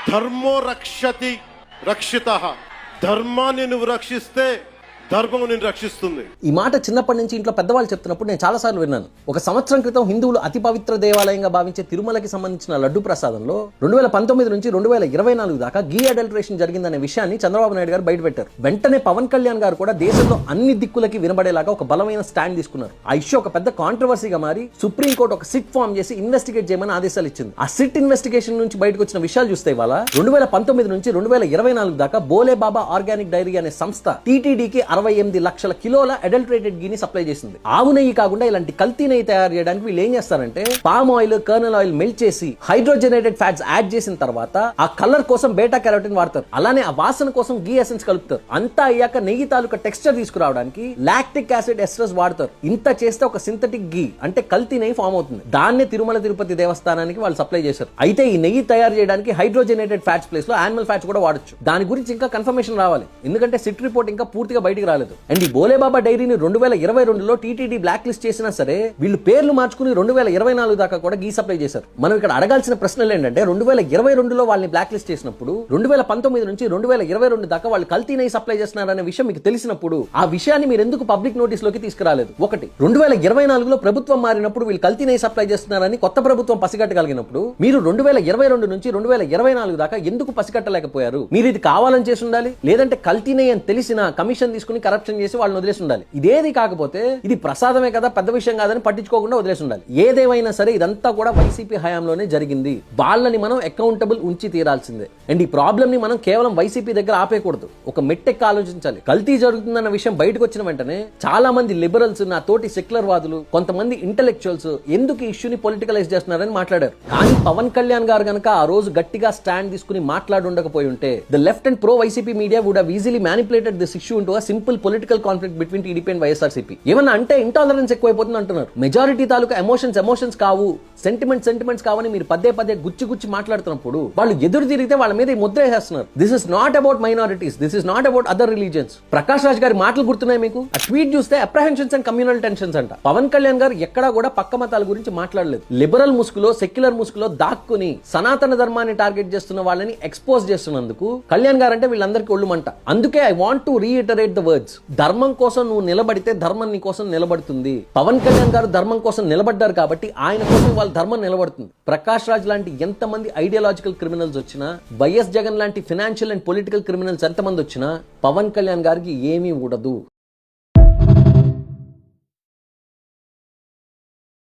ధర్మో రక్షతి రక్షితః. ధర్మాన్ని నువ్వు రక్షిస్తే ధర్మం నిన్ను రక్షిస్తుంది. ఈ మాట చిన్నప్పటి నుంచి ఇంట్లో పెద్దవాళ్ళు చెప్తున్నప్పుడు నేను చాలాసార్లు విన్నాను. ఒక సంవత్సరం క్రితం హిందువులు అతి పవిత్ర దేవాలయంగా భావించే తిరుమలకి సంబంధించిన లడ్డు ప్రసాదంలో 2019 నుంచి 2024 దాకా గీ అడల్టరేషన్ జరిగిందనే విషయాన్ని చంద్రబాబు నాయుడు గారు బయటపెట్టారు. వెంటనే పవన్ కళ్యాణ్ గారు కూడా దేశంలో అన్ని దిక్కులకి వినబడేలాగా ఒక బలమైన స్టాండ్ తీసుకున్నారు. ఆ ఇష్యూ ఒక పెద్ద కాంట్రవర్సీగా మారి సుప్రీంకోర్టు ఒక సిట్ ఫామ్ చేసి ఇన్వెస్టిగేట్ చేయమని ఆదేశాలు ఇచ్చింది. ఆ సిట్ ఇన్వెస్టిగేషన్ నుంచి బయటకు వచ్చిన విషయాలు చూస్తే ఇవాళ 2019 నుంచి 2024 దాకా బోలే బాబా ఆర్గానిక్ డైరీ అనే సంస్థ టీటీడీకి 68 లక్షల కిలోల అడల్టరేటెడ్ గీని సప్లై చేసింది. ఆవు నెయ్యి కాకుండా ఇలాంటి కల్తీ నెయ్యి తయారు చేయడానికి వీళ్ళు ఏం చేస్తారంటే palm oil, colonel oil melt చేసి హైడ్రోజనేటెడ్ ఫ్యాట్స్ యాడ్ చేసిన తర్వాత ఆ కలర్ కోసం బేటా కెరోటిన్ వాడతారు. అలానే ఆ వాసన కోసం గీ ఎసెన్స్ కలుపుతారు. అంతా అయ్యాక నెయ్యి తాలూకా టెక్స్చర్ తీసుకురావడానికి లాక్టిక్ యాసిడ్ ఎస్టర్స్ వాడతారు. ఇంత చేస్తే ఒక సింథటిక్ గీ అంటే కల్తీ నెయ్యి ఫామ్ అవుతుంది. దాన్నే తిరుమల తిరుపతి దేవస్థానానికి వాళ్ళు సప్లై చేశారు. అయితే ఈ నెయ్యి తయారు చేయడానికి హైడ్రోజనేటెడ్ ఫ్యాట్స్ ప్లేస్ లో యానిమల్ ఫ్యాట్స్ కూడా వాడొచ్చు. దాని గురించి ఇంకా కన్ఫర్మేషన్ రావాలి, ఎందుకంటే సిట్ రిపోర్ట్ ఇంకా పూర్తిగా బయటికి రాలేదు. అండ్ ఈ బోలేబాబా డైరీని 2022లో టీటీడీ బ్లాక్ లిస్ట్ చేసినా సరే వీళ్ళు పేర్లు మార్చుకుని 2024 దాకా కూడా గీ సప్లై చేశారు. మనం ఇక్కడ అడగాల్సిన ప్రశ్నలు ఏంటంటే 2022లో వాళ్ళని బ్లాక్ లిస్ట్ చేసినప్పుడు 2019 నుంచి 2022 దాకా వాళ్ళు కల్తీ నెయ్యి సప్లై చేస్తున్నారనే విషయం మీకు తెలిసినప్పుడు ఆ విషయాన్ని మీరు ఎందుకు పబ్లిక్ నోటీస్ లోకి తీసుకురాలేదు? ఒకటి, 2024లో ప్రభుత్వం మారినప్పుడు వీళ్ళు కల్తీ నెయ్యి సప్లై చేస్తున్నారని కొత్త ప్రభుత్వం పసిగట్టగలిగినప్పుడు మీరు 2022 నుంచి 2024 దాకా ఎందుకు పసిగట్టలేకపోయారు? మీరు ఇది కావాలని చేసి ఉండాలి, లేదంటే కల్తీ నెయ్యి అని తెలిసిన కమిషన్ తీసుకుని కరప్షన్ చేసి వాళ్ళని వదిలేసి ఉండాలి. ఇదేది కాకపోతే ఇది ప్రసాదమే కదా, పెద్ద విషయం కాదని పట్టించుకోకుండా వదిలేసి ఉండాలి. ఏదేమైనా సరే ఇదంతా కూడా వైసీపీ హయాంలోనే జరిగింది. వాళ్ళని మనం అకౌంటబుల్ ఉంచి తీరాల్సిందే. అండ్ ఈ ప్రాబ్లమ్ ని మనం కేవలం వైసీపీ దగ్గర ఆపేయకూడదు, ఒక మెట్టెక్కి ఆలోచించాలి. కల్తీ జరుగుతుందన్న విషయం బయటకు వచ్చిన వెంటనే చాలా మంది లిబరల్స్, నా తోటి సెక్యులర్ వాదులు, కొంతమంది ఇంటెలెక్చువల్స్ ఎందుకు ఈ ఇష్యూని పొలిటికలైజ్ చేస్తున్నారని మాట్లాడారు. కానీ పవన్ కళ్యాణ్ గారు గనక ఆ రోజు గట్టిగా స్టాండ్ తీసుకుని మాట్లాడి ఉండకపోయి ఉంటే the left and pro YCP media would have easily manipulated this issue into a simple political conflict between TDP and YSRCP. ఏమన్నా అంటే ఇంటాలరెన్స్ ఎక్కువైపోతుంది అంటున్నారు. మెజారిటీ తాలూకా ఎమోషన్స్ కావు, సెంటిమెంట్స్ కావని మీరు పదే గుచ్చి మాట్లాడుతున్నప్పుడు వాళ్ళు ఎదురు తిరిగితే వాళ్ళ మీద ముద్ర వేసేస్తున్నారు. This is not about minorities, this is not about other religions. Prakash Raj గారి మాటలు గుర్తున్నాయి మీకు? ఆ ట్వీట్ చూస్తే అప్రహెన్షన్స్ అండ్ కమ్యూనల్ టెన్షన్స్ అంట. పవన్ కళ్యాణ్ గారు ఎక్కడా కూడా పక్క మతాల గురించి మాట్లాడలేదు. లిబరల్ ముసుగులో, సెక్యులర్ ముసుగులో దాక్కుని సనాతన ధర్మాన్ని టార్గెట్ చేస్తున్న వాళ్ళని ఎక్స్పోజ్ చేస్తున్నందుకు కళ్యాణ్ గారు అంటే వీళ్ళందరికీ ఒళ్ళుమంట. అందుకే I want to reiterate the words. ధర్మం కోసం నువ్వు నిలబడితే ధర్మం నీ కోసం నిలబడుతుంది. పవన్ కళ్యాణ్ గారు ధర్మం కోసం నిలబడ్డారు కాబట్టి ఆయన కోసం వాళ్ళ ధర్మం నిలబడుతుంది. ప్రకాష్ రాజ్ లాంటి ఎంతమంది ఐడియాలజికల్ క్రిమినల్స్ వచ్చినా, వైఎస్ జగన్ లాంటి ఫైనాన్షియల్ అండ్ పొలిటికల్ క్రిమినల్స్ ఎంతమంది వచ్చినా పవన్ కళ్యాణ్ గారికి ఏమీ ఉండదు.